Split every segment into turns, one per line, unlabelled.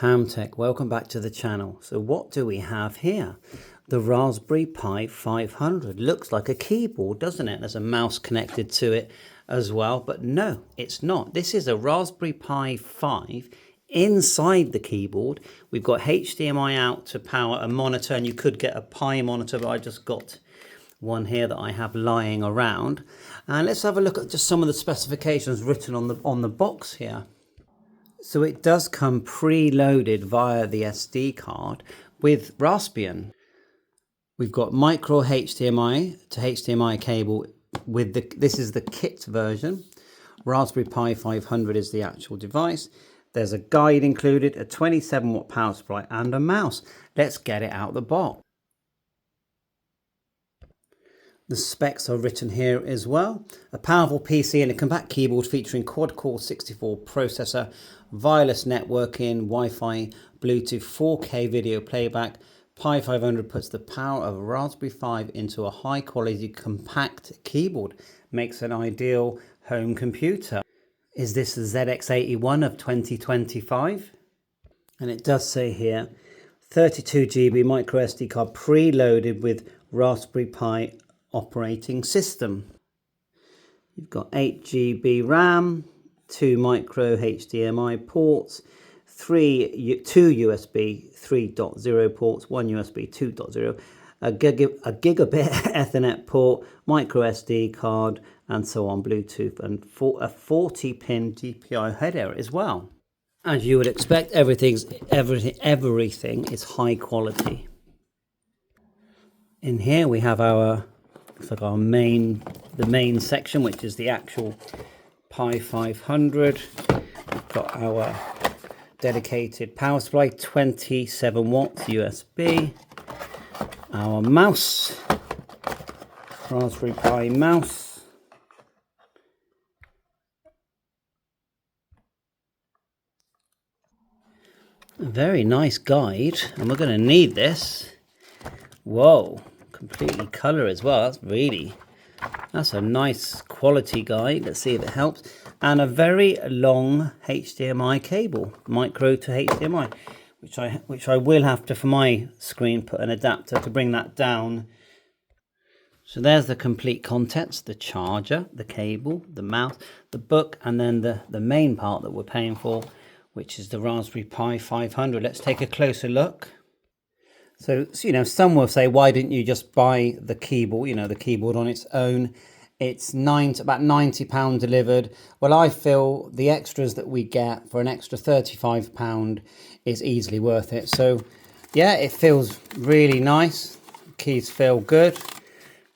Hamtech, welcome back to the channel. So what do we have here? The Raspberry Pi 500. Looks like a keyboard, doesn't it? There's a mouse connected to it as well, but no, it's not. This is a Raspberry Pi 5. Inside the keyboard, we've got HDMI out to power a monitor, and you could get a Pi monitor, but I just got one here that I have lying around. And let's have a look at just some of the specifications written on the box here. So it does come preloaded via the SD card with Raspbian. We've got micro HDMI to HDMI cable with this is the kit version. Raspberry Pi 500 is the actual device. There's a guide included, a 27-watt power supply and a mouse. Let's get it out of the box. The specs are written here as well. A powerful PC and a compact keyboard featuring quad-core 64 processor, wireless networking, Wi-Fi, Bluetooth, 4K video playback. Pi 500 puts the power of a Raspberry 5 into a high-quality compact keyboard. Makes an ideal home computer. Is this the ZX81 of 2025? And it does say here, 32 GB micro SD card preloaded with Raspberry Pi operating system. You've got 8 GB RAM, 2 micro HDMI ports, 2 USB 3.0 ports, 1 USB 2.0, a gigabit Ethernet port, micro SD card, and so on, Bluetooth, and a 40-pin DPI header as well. As you would expect, everything is high quality. In here we have looks like the main section, which is the actual Pi 500. We've got our dedicated power supply, 27 watts USB. Our mouse, Raspberry Pi mouse. A very nice guide, and we're going to need this. Whoa, completely colour as well. That's a nice quality guide. Let's see if it helps. And a very long HDMI cable, micro to HDMI, which I will have to, for my screen, put an adapter to bring that down. So there's the complete contents: the charger, the cable, the mouse, the book, and then the main part that we're paying for, which is the Raspberry Pi 500. Let's take a closer look. So, some will say, why didn't you just buy the keyboard, the keyboard on its own? It's about £90 delivered. Well, I feel the extras that we get for an extra £35 is easily worth it. So, yeah, it feels really nice. Keys feel good.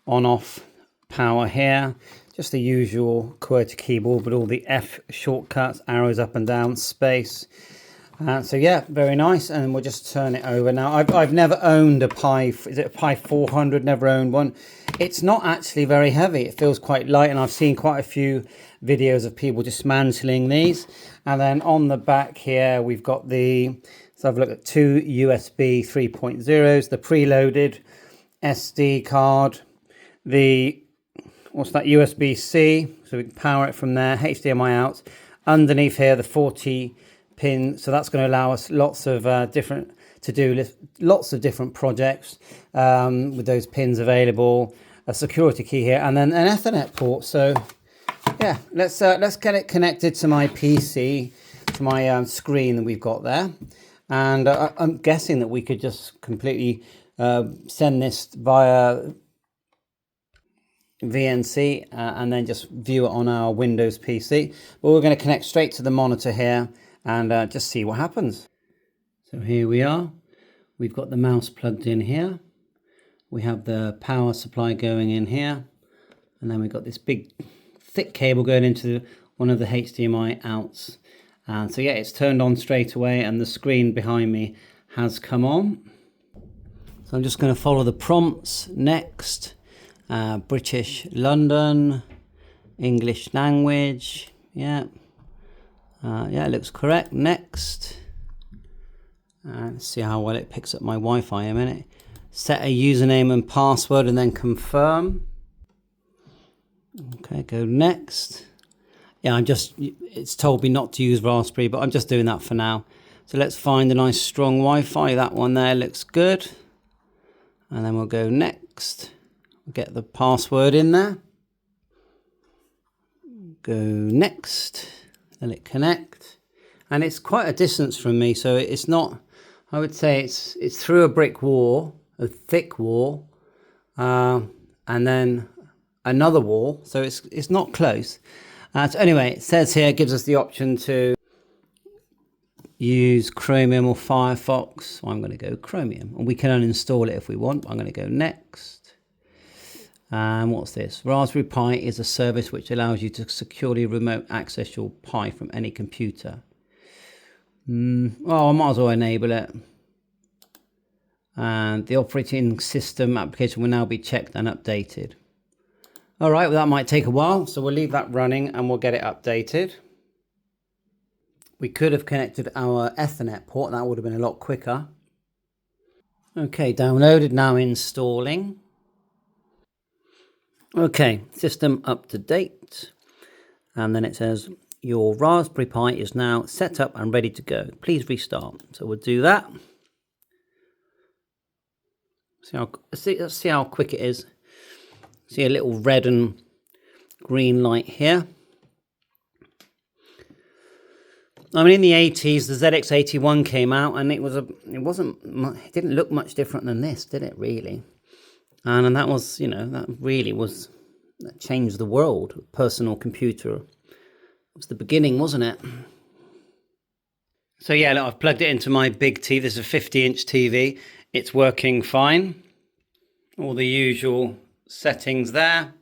On-off power here. Just the usual QWERTY keyboard, but all the F shortcuts, arrows up and down, space. So yeah, very nice, and we'll just turn it over now. I've never owned a Pi. Is it a Pi 400? Never owned one. It's not actually very heavy. It feels quite light, and I've seen quite a few videos of people dismantling these. And then on the back here, we've got let's have a look at 2 USB 3.0s, the preloaded SD card, what's that, USB-C, so we can power it from there, HDMI out. Underneath here, the 40 pin, so that's going to allow us lots of different projects with those pins available. A security key here, and then an Ethernet port. So yeah, let's get it connected to my PC, to my screen that we've got there. And I'm guessing that we could just completely send this via VNC and then just view it on our Windows PC. But we're going to connect straight to the monitor here and just see what happens. So here we are. We've got the mouse plugged in here. We have the power supply going in here. And then we've got this big thick cable going into one of the HDMI outs. And so yeah, it's turned on straight away, and the screen behind me has come on. So I'm just going to follow the prompts. Next. British London, English language, yeah, it looks correct. Next, let's see how well it picks up my Wi-Fi in a minute. Set a username and password and then confirm. Okay, go next. Yeah, it's told me not to use Raspberry, but I'm just doing that for now. So let's find a nice strong Wi-Fi. That one there looks good. And then we'll go next. We'll get the password in there. Go next. Let it connect. And it's quite a distance from me, so it's not, I would say it's through a brick wall, a thick wall, and then another wall, so it's not close. So anyway, it says here, it gives us the option to use Chromium or Firefox. So I'm going to go Chromium, and we can uninstall it if we want. I'm going to go next. And what's this? Raspberry Pi is a service which allows you to securely remote access your Pi from any computer. Oh, I might as well enable it. And the operating system application will now be checked and updated. All right, well, that might take a while, so we'll leave that running and we'll get it updated. We could have connected our Ethernet port. That would have been a lot quicker. Okay, downloaded, now installing. Okay, system up to date. And then it says, your Raspberry Pi is now set up and ready to go. Please restart. So we'll do that. Let's see how quick it is. See a little red and green light here. I mean, in the 80s, the ZX81 came out, and it didn't look much different than this, did it? Really? And that was, that changed the world. Personal computer. It was the beginning, wasn't it? So yeah, look, I've plugged it into my big TV. This is a 50-inch TV. It's working fine. All the usual settings there.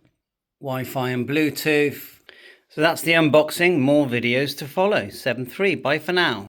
Wi-Fi and Bluetooth. So that's the unboxing. More videos to follow. 7.3. Bye for now.